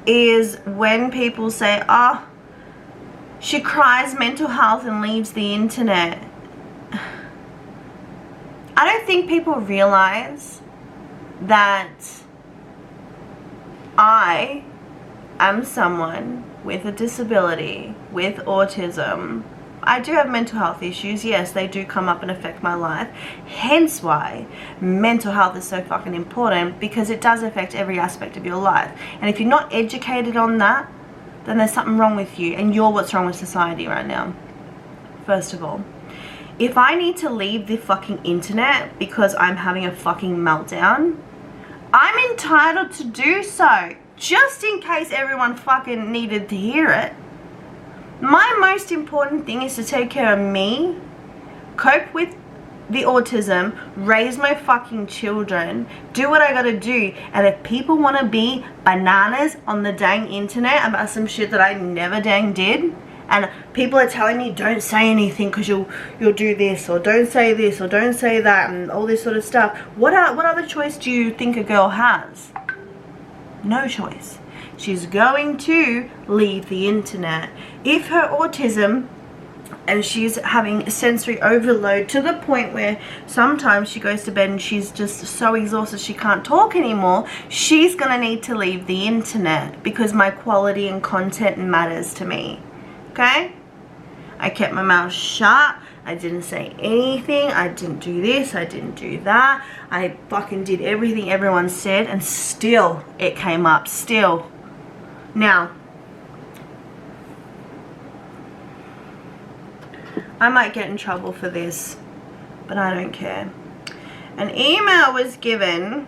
Speaker 1: is when people say, oh, she cries mental health and leaves the internet. I don't think people realize that I am someone with a disability, with autism. I do have mental health issues. Yes, they do come up and affect my life. Hence why mental health is so fucking important, because it does affect every aspect of your life. And if you're not educated on that, then there's something wrong with you, and you're what's wrong with society right now. First of all, if I need to leave the fucking internet because I'm having a fucking meltdown, I'm entitled to do so, just in case everyone fucking needed to hear it. My most important thing is to take care of me, cope with the autism, raise my fucking children, do what I gotta do. And if people want to be bananas on the dang internet about some shit that I never dang did, and people are telling me don't say anything because you'll do this, or don't say this, or don't say that, and all this sort of stuff, what other choice do you think a girl has? No choice. She's going to leave the internet. If her autism, and she's having sensory overload to the point where sometimes she goes to bed and she's just so exhausted she can't talk anymore, she's gonna need to leave the internet, because my quality and content matters to me. Okay? I kept my mouth shut. I didn't say anything. I didn't do this. I didn't do that. I fucking did everything everyone said, and still it came up. Still. Now, I might get in trouble for this, but I don't care. An email was given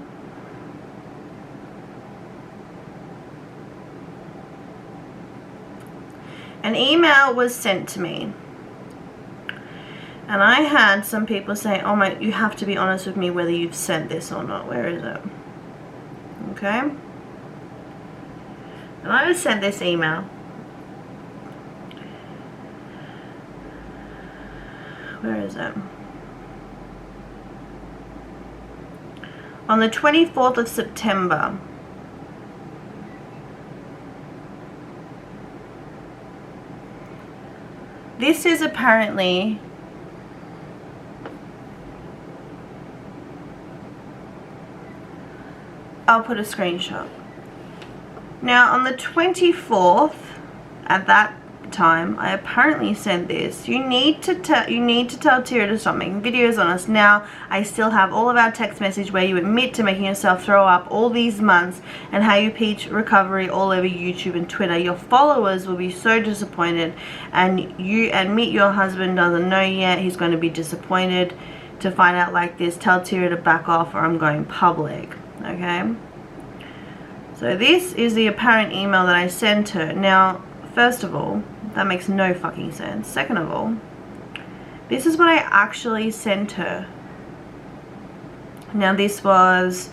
Speaker 1: sent to me, and I had some people say, oh my, you have to be honest with me whether you've sent this or not. Where is it? Okay, and I was sent this email. Where is it? On the 24th of September. This is apparently I'll put a screenshot. Now on the 24th, at that time, I apparently sent this. You need to tell Tira to stop making videos on us now. I still have all of our text message where you admit to making yourself throw up all these months and how you peach recovery all over YouTube and Twitter. Your followers will be so disappointed, and you admit your husband doesn't know yet. He's going to be disappointed to find out like this. Tell Tira to back off or I'm going public. Okay? So this is the apparent email that I sent her. Now, first of all, that makes no fucking sense. Second of all, this is what I actually sent her. Now, this was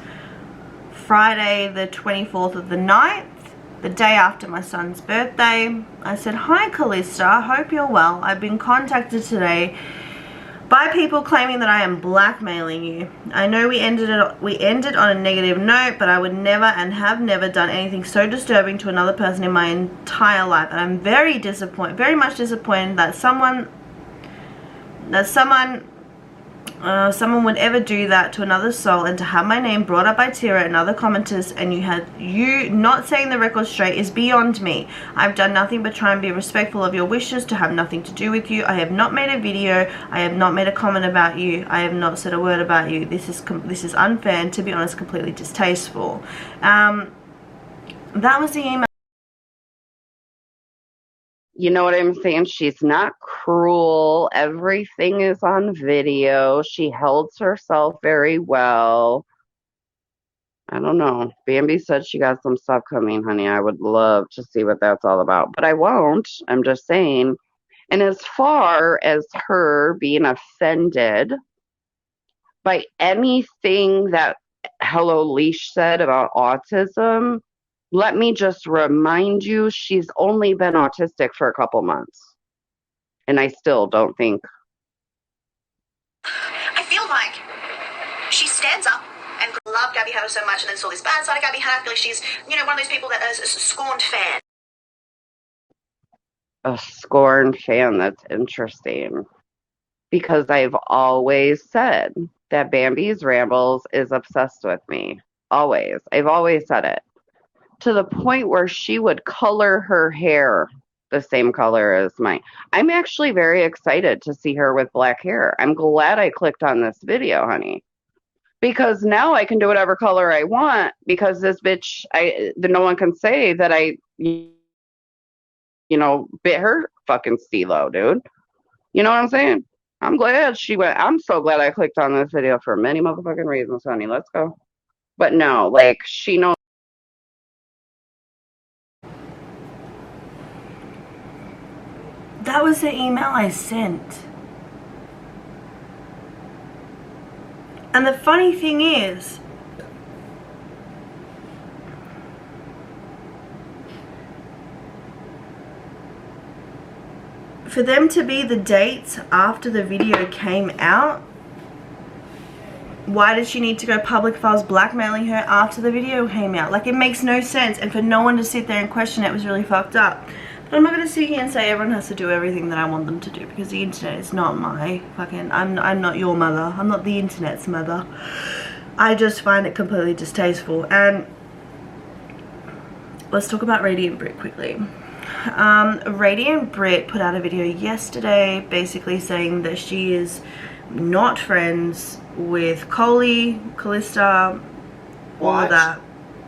Speaker 1: Friday the 24th of the 9th, the day after my son's birthday. I said, "Hi Calista, hope you're well. I've been contacted today by people claiming that I am blackmailing you. I know we ended on a negative note, but I would never and have never done anything so disturbing to another person in my entire life. And I'm very much disappointed that someone would ever do that to another soul, and to have my name brought up by Tira and other commenters, and you not saying the record straight is beyond me. I've done nothing but try and be respectful of your wishes, to have nothing to do with you. I have not made a video. I have not made a comment about you. I have not said a word about you. This is unfair and, to be honest, completely distasteful." That was the email.
Speaker 3: You know what I'm saying? She's not cruel. Everything is on video. She held herself very well. I don't know. Bambi said she got some stuff coming, honey. I would love to see what that's all about. But I won't. I'm just saying. And as far as her being offended by anything that Hello Leash said about autism, let me just remind you, she's only been autistic for a couple months. And I still don't think.
Speaker 4: I feel like she stands up and loved Gabby Hanna so much and then saw this bad side of Gabby Hanna. I feel like she's, one of those people that is a scorned fan.
Speaker 3: A scorned fan, that's interesting. Because I've always said that Bambi's Rambles is obsessed with me. Always. I've always said it. To the point where she would color her hair the same color as mine. I'm actually very excited to see her with black hair. I'm glad I clicked on this video, honey. Because now I can do whatever color I want, because this bitch, no one can say that I, bit her fucking stilo, dude. You know what I'm saying? I'm glad she went. I'm so glad I clicked on this video for many motherfucking reasons, honey. Let's go. But no, like, she knows.
Speaker 1: That was the email I sent. And the funny thing is, for them to be the dates after the video came out, why did she need to go public if I was blackmailing her after the video came out? Like, it makes no sense. And for no one to sit there and question it was really fucked up. But I'm not going to sit here and say everyone has to do everything that I want them to do, because the internet is not my fucking, I'm not your mother. I'm not the internet's mother. I just find it completely distasteful. And let's talk about Radiant Brit quickly. Radiant Brit put out a video yesterday basically saying that she is not friends with Coley, Calista, all of that.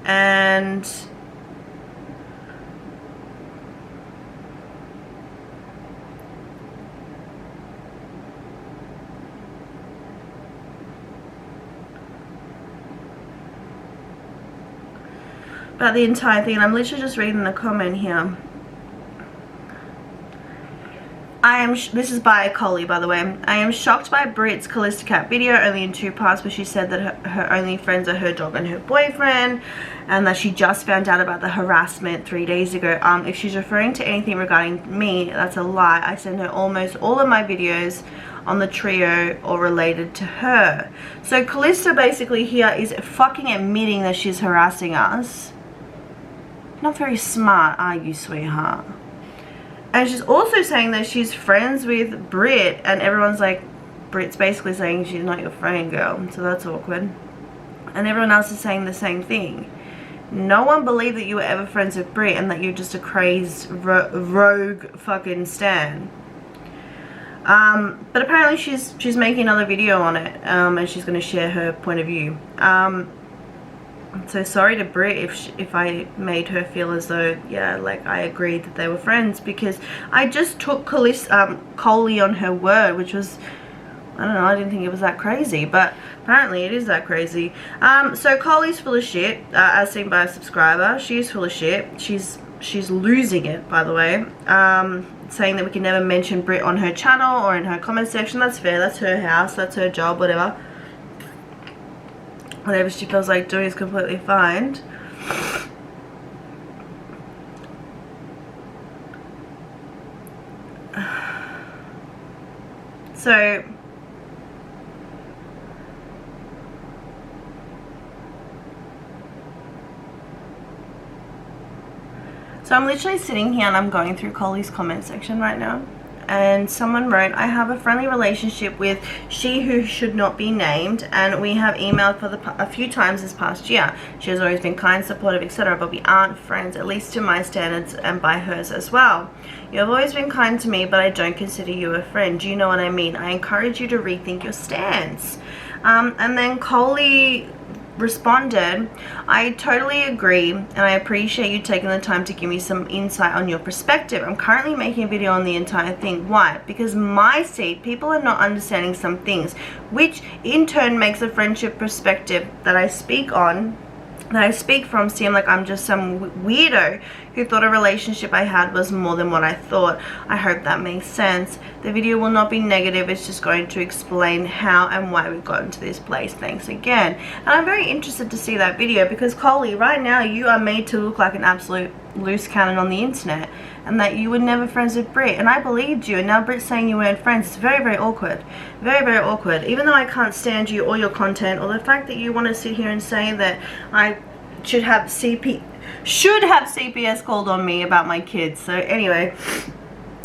Speaker 1: And about the entire thing, and I'm literally just reading the comment here. This is by Coley, by the way. I am shocked by Brit's Calista Cat video, only in 2 parts, where she said that her only friends are her dog and her boyfriend, and that she just found out about the harassment 3 days ago. If she's referring to anything regarding me, that's a lie. I send her almost all of my videos on the trio or related to her. So Calista basically here is fucking admitting that she's harassing us. Not very smart, are you, sweetheart? And she's also saying that she's friends with Brit, and everyone's like, Brit's basically saying she's not your friend, girl. So that's awkward. And everyone else is saying the same thing. No one believed that you were ever friends with Brit and that you're just a crazed rogue fucking stan. But apparently she's making another video on it, and she's going to share her point of view. So sorry to Brit if I made her feel as though, yeah, like I agreed that they were friends, because I just took Coley on her word, which was, I don't know, I didn't think it was that crazy, but apparently it is that crazy. So Coley's full of shit, as seen by a subscriber. She's full of shit. She's losing it, by the way. Saying that we can never mention Brit on her channel or in her comment section. That's fair. That's her house. That's her job. Whatever. Whatever she feels like doing is completely fine. So I'm literally sitting here and I'm going through Coley's comment section right now, and someone wrote, I have a friendly relationship with she who should not be named, and we have emailed for a few times this past year. She has always been kind, supportive, etc., but we aren't friends, at least to my standards and by hers as well. You have always been kind to me, but I don't consider you a friend. Do you know what I mean? I encourage you to rethink your stance. And then Coley responded, I totally agree, and I appreciate you taking the time to give me some insight on your perspective. I'm currently making a video on the entire thing. Why? Because my seat, people are not understanding some things, which in turn makes the friendship perspective that I speak from seem like I'm just some weirdo who thought a relationship I had was more than what I thought. I hope that makes sense. The video will not be negative, it's just going to explain how and why we've gotten to this place. Thanks again. And I'm very interested to see that video, because Coley, right now you are made to look like an absolute loose cannon on the internet, and that you were never friends with Brit, and I believed you, and now Brit's saying you weren't friends. It's very, very awkward. Very, very awkward. Even though I can't stand you or your content, or the fact that you want to sit here and say that I should have CPS called on me about my kids. So anyway,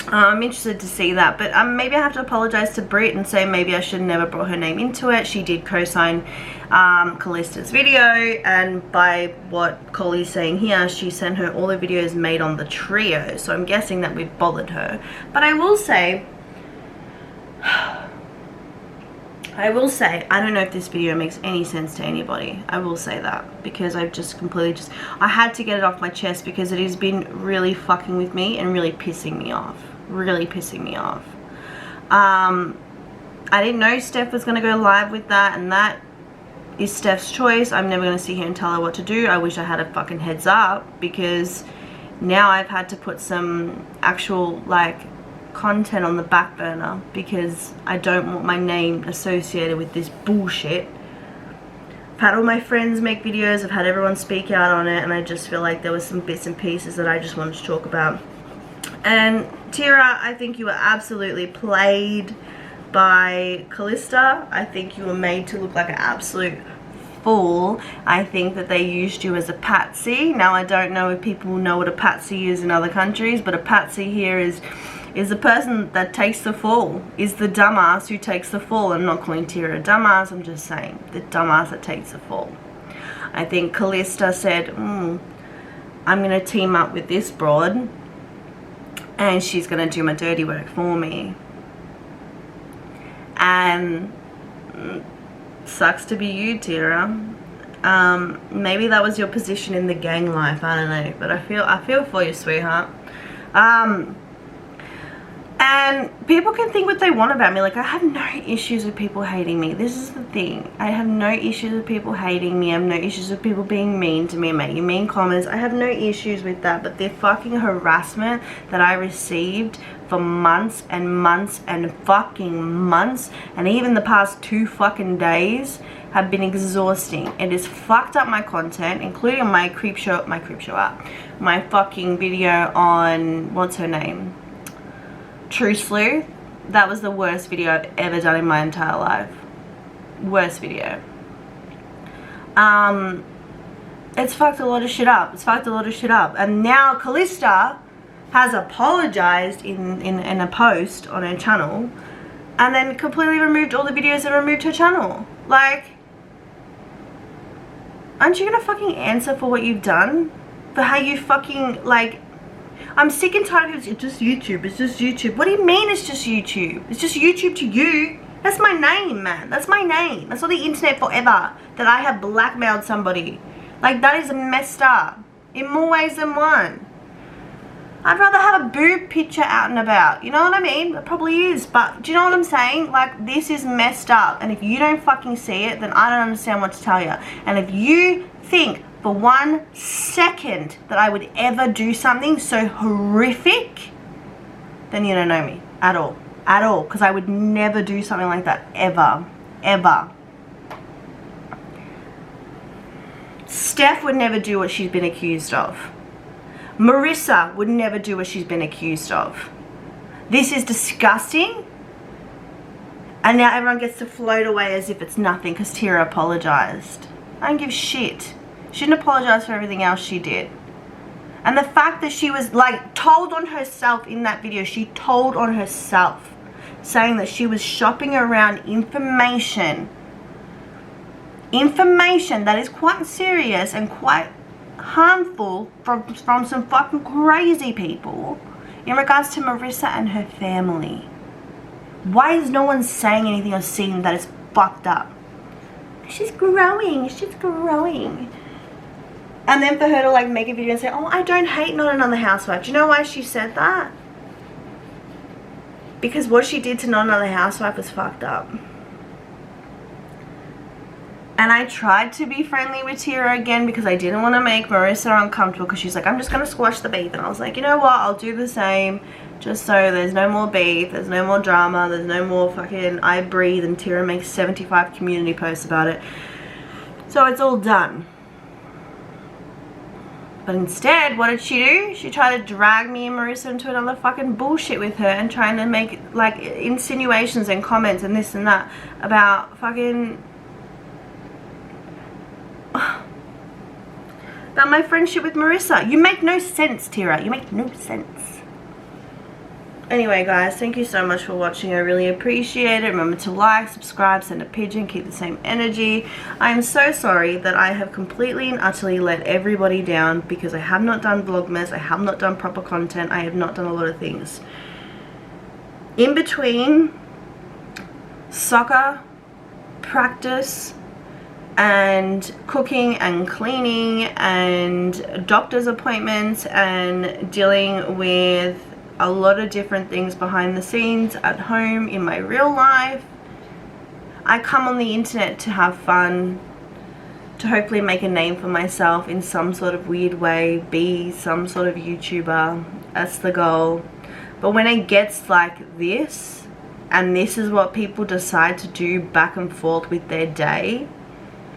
Speaker 1: I'm interested to see that, but maybe I have to apologize to Brit and say maybe I should have never brought her name into it. She did co-sign Calista's video, and by what Coley's saying here, she sent her all the videos made on the trio, so I'm guessing that we've bothered her. But I will say, I don't know if this video makes any sense to anybody. I will say that, because I've just completely I had to get it off my chest, because it has been really fucking with me and really pissing me off. Really pissing me off. I didn't know Steph was going to go live with that, and that is Steph's choice. I'm never going to sit here and tell her what to do. I wish I had a fucking heads up, because now I've had to put some actual, like, content on the back burner, because I don't want my name associated with this bullshit. I've had all my friends make videos, I've had everyone speak out on it, and I just feel like there was some bits and pieces that I just wanted to talk about. And Tira, I think you were absolutely played by Calista. I think you were made to look like an absolute fool. I think that they used you as a patsy. Now, I don't know if people know what a patsy is in other countries, but a patsy here is the person that takes the fall, is the dumbass who takes the fall. I'm not calling Tira a dumbass, I'm just saying the dumbass that takes the fall. I think Calista said, I'm going to team up with this broad, and she's going to do my dirty work for me. And sucks to be you, Tira. Maybe that was your position in the gang life, I don't know, but I feel for you, sweetheart. And people can think what they want about me. Like, I have no issues with people hating me. This is the thing. I have no issues with people hating me. I have no issues with people being mean to me and making mean comments. I have no issues with that. But the fucking harassment that I received for months and months and fucking months, and even the past 2 fucking days, have been exhausting. It has fucked up my content, including my my fucking video on, what's her name? True Sleuth. That was the worst video I've ever done in my entire life. Worst video. It's fucked a lot of shit up. And now Calista has apologized in a post on her channel, and then completely removed all the videos that removed her channel. Like, Aren't you gonna fucking answer for what you've done? For how you fucking, like, I'm sick and tired of it. It's just YouTube, it's just YouTube. What do you mean it's just YouTube? It's just YouTube to you. That's my name, man. That's my name. That's all the internet forever, that I have blackmailed somebody. Like, that is messed up in more ways than one. I'd rather have a boob picture out and about. You know what I mean? It probably is. But do you know what I'm saying? Like, this is messed up. And if you don't fucking see it, then I don't understand what to tell you. And if you think for 1 second that I would ever do something so horrific, then you don't know me at all. At all. Because I would never do something like that. Ever. Ever. Steph would never do what she's been accused of. Marissa would never do what she's been accused of. This is disgusting. And now everyone gets to float away as if it's nothing because Tira apologized. I don't give shit. She didn't apologize for everything else she did. And the fact that she was, like, told on herself in that video, she told on herself, saying that she was shopping around information that is quite serious and quite harmful from some fucking crazy people in regards to Marissa and her family. Why is no one saying anything or seeing that it's fucked up? She's growing. She's growing. And then for her to, like, make a video and say, oh, I don't hate Not Another Housewife. Do you know why she said that? Because what she did to Not Another Housewife was fucked up. And I tried to be friendly with Tira again because I didn't want to make Marissa uncomfortable, because she's like, I'm just going to squash the beef. And I was like, you know what, I'll do the same, just so there's no more beef, there's no more drama, there's no more fucking I breathe and Tira makes 75 community posts about it. So it's all done. But instead, what did she do? She tried to drag me and Marissa into another fucking bullshit with her and trying to make, like, insinuations and comments and this and that about fucking... about my friendship with Marissa. You make no sense, Tira. You make no sense. Anyway, guys, thank you so much for watching. I really appreciate it. Remember to like, subscribe, send a pigeon, keep the same energy. I am so sorry that I have completely and utterly let everybody down, because I have not done Vlogmas, I have not done proper content, I have not done a lot of things. In between soccer, practice, and cooking and cleaning and doctor's appointments and dealing with a lot of different things behind the scenes at home in my real life, I come on the internet to have fun, to hopefully make a name for myself in some sort of weird way, be some sort of YouTuber. That's the goal. But when it gets like this, and this is what people decide to do back and forth with their day,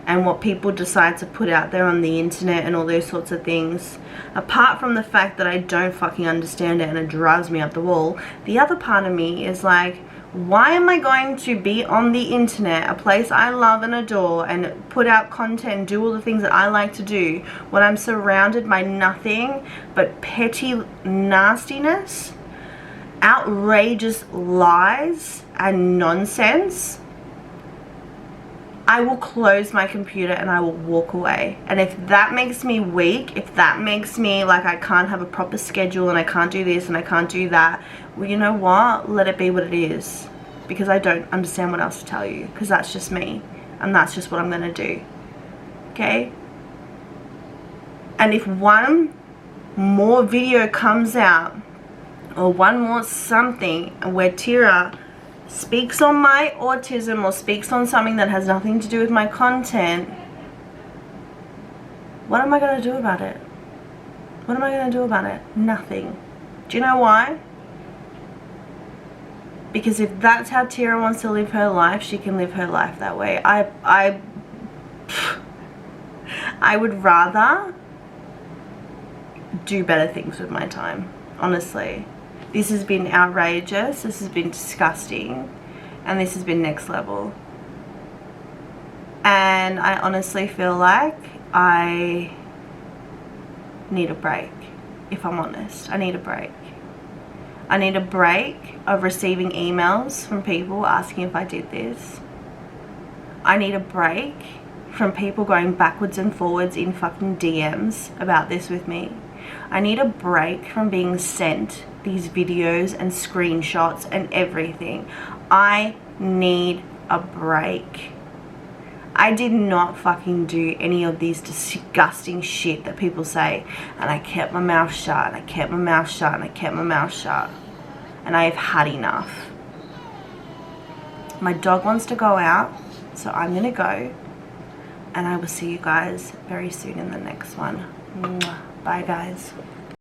Speaker 1: and what people decide to put out there on the internet and all those sorts of things, apart from the fact that I don't fucking understand it and it drives me up the wall, the other part of me is like, why am I going to be on the internet, a place I love and adore, and put out content and do all the things that I like to do, when I'm surrounded by nothing but petty nastiness, outrageous lies and nonsense? I will close my computer and I will walk away. And if that makes me weak, if that makes me like I can't have a proper schedule and I can't do this and I can't do that, well, you know what? Let it be what it is. Because I don't understand what else to tell you. Because that's just me. And that's just what I'm going to do. Okay? And if one more video comes out, or one more something where Tira speaks on my autism or speaks on something that has nothing to do with my content, what am I going to do about it? What am I going to do about it? Nothing. Do you know why? Because if that's how Tira wants to live her life, she can live her life that way. I would rather do better things with my time, honestly. This has been outrageous, this has been disgusting, and this has been next level. And I honestly feel like I need a break, if I'm honest. I need a break. I need a break of receiving emails from people asking if I did this. I need a break from people going backwards and forwards in fucking DMs about this with me. I need a break from being sent these videos and screenshots and everything. I need a break. I did not fucking do any of these disgusting shit that people say, and I kept my mouth shut, and I kept my mouth shut, and I kept my mouth shut, and I have had enough. My dog wants to go out, so I'm gonna go, and I will see you guys very soon in the next one. Mwah. Bye guys.